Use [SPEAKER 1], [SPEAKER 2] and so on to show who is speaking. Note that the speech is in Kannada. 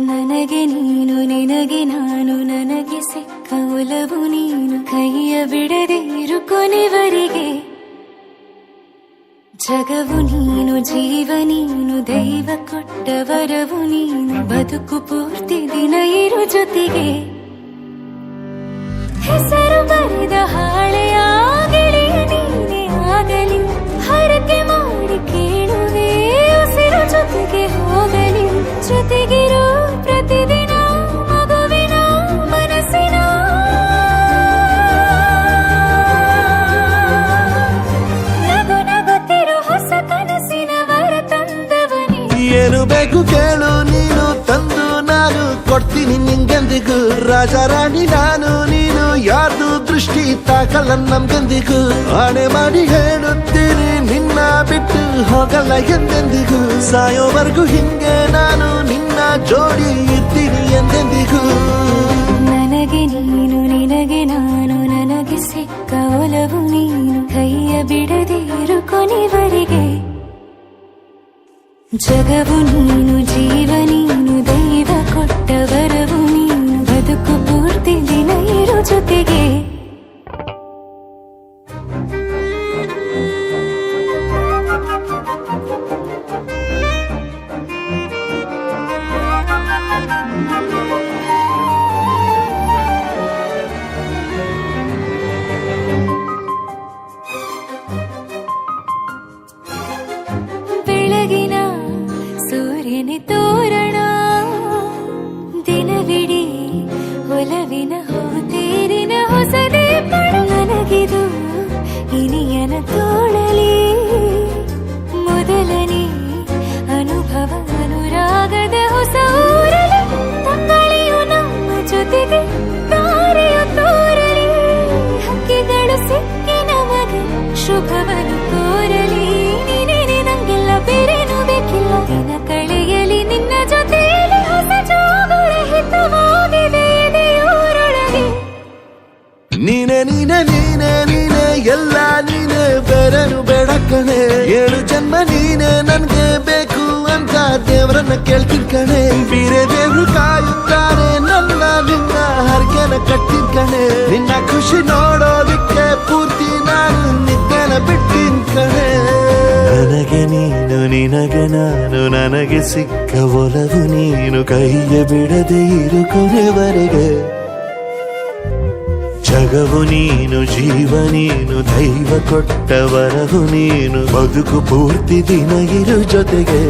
[SPEAKER 1] ನನಗೆ ನೀನು ನಿನಗೆ ನಾನು ನನಗೆ ಸಿಕ್ಕ ಒಲವು ನೀನು ಕೈಯ ಬಿಡದೆ ಇರು ಕೊನೆವರೆಗೆ ಜಗವು ನೀನು ಜೀವ ನೀನು ದೈವ ಕೊಟ್ಟ ವರವು ನೀನು ಬದುಕು ಪೂರ್ತಿ ದಿನ ಇರು ಜೊತೆಗೆ ಹೆಸರು ಬರೆದ ಹಾಳೆಯ ಗೆಳೆಯ ನೀನೇ ಆಗಲಿ ಹರಕೆ ಮಾಡಿ ಕೇಳುವೆ ಉಸಿರು ಜೊತೆಗೆ ಹೋಗಲಿ ಜೊತೆಗಿರೋ ಪ್ರತಿದಿನ ಮಗುವಿನ ಮನಸ್ಸಿನ ನಗು ನಗುತ್ತಿರೋ ಹೊಸ ಕನಸಿನ ವರ ತಂದವನೇ
[SPEAKER 2] ಏನು ಬೇಕು ಕೇಳು ನೀನು ತಂದು ನಾನು ಕೊಡ್ತೀನಿ ನಿಂಗೆಂದಿಗೂ ರಾಜ ರಾಣಿ ನಾನು ನೀನು ಯಾರ್ದು ದೃಷ್ಟಿ ತಾಕಲ್ಲ ನಮ್ಗೆಂದಿಗೂ ಆಣೆ ಮಾಡಿ ಹೇಳುತ್ತೀನಿ ನಿನ್ನ ಬಿಟ್ಟು ಹೋಗಲ್ಲ ಎಂದೆಂದಿಗೂ ಸಾಯೋವರೆಗೂ ಹಿಂಗೆ ನಾನು ನಿನ್ನ ಜೋಡಿ ಇರ್ತೀನಿ ಎಂದೆಂದಿಗೂ
[SPEAKER 1] ನನಗೆ ನೀನು ನಿನಗೆ ನಾನು ನನಗೆ ಸಿಕ್ಕ ಒಲವು ನೀನು ಕೈಯ ಬಿಡದೆ ಇರು ಕೊನೆವರೆಗೆ ಜಗವು ನೀನು ಜೀವ ನೀನು ದೈವ ಕೊಟ್ಟ ವರವು ನೀನು ಬದುಕು ಪೂರ್ತಿ ದಿನ ಇರು ಜೊತೆಗೆ ಬೆಳಗಿನ ಸೂರ್ಯನ ತೋರಣ ದಿನವಿಡೀ ಒಲವಿನ ಹೋತೇರಿನ ಹೊಸದೇ ಪಡ ನನಗಿದು ಇನಿಯನ ತೋಳಲಿ ಮೊದಲನೇ ಅನುಭವ ಅನುರಾಗದ ಹೊಸ ಊರಲಿ ತಂಗಳಿಯು ನಮ್ಮ ಜೊತೆಗೆ ತಾರೆಯು ತೋರಲಿ ಹಕ್ಕಿಗಳು ಸಿಕ್ಕಿ ನಮಗೆ ಶುಭವನ್ನು ಕೋರಲಿ ನೀನೇನೆ ನಂಗೆಲ್ಲ ಬೇರೇನು ಬೇಕಿಲ್ಲ ದಿನ ಕಳೆಯಲಿ ನಿನ್ನ ಜೊತೆಯಲ್ಲಿ ಹೊಸ ಜೋಗುಳ ಹಿತವಾಗಿದೆ ಎದೆಯೂರೊಳಗೆ
[SPEAKER 2] ನೀನೆ ನೀನೆ ನೀನೆ ನೀನೆ ಎಲ್ಲ ನೀನೆ ಬೇರೆನು ಬೇಡ ಕಣೆ ಏಳು ಜನ್ಮ ನೀನೆ ನನ್ಗೆ ಬೇಕು ಅಂತ ದೇವರನ್ನ ಕೇಳ್ತೀನಿ ಕಣೆ ಬೇರೆ ದೇವ್ರು ಕಾಯುತ್ತಾರೆ ನನ್ನ ನಿನ್ನ ಹರಕೆನ ಕಟ್ಟಿನ ಕಣೆ ನಿನ್ನ ಖುಷಿ ನೋಡೋದಿಕ್ಕೆ ಪೂರ್ತಿ ನಾನು ನಿದ್ದೆನ ಬಿಟ್ಟಿನ ಕಣೆ ನನಗೆ ನೀನು ನಿನಗೆ ನಾನು ನನಗೆ ಸಿಕ್ಕ ಒಲವು ನೀನು ಕೈಯ ಬಿಡದೆ ಇರು ಕೊನೆವರೆಗೆ ಜಗವು ನೀನು ಜೀವ ನೀನು ದೈವ ಕೊಟ್ಟ ವರವು ನೀನು ಬದುಕು ಪೂರ್ತಿ ದಿನ ಇರು ಜೊತೆಗೆ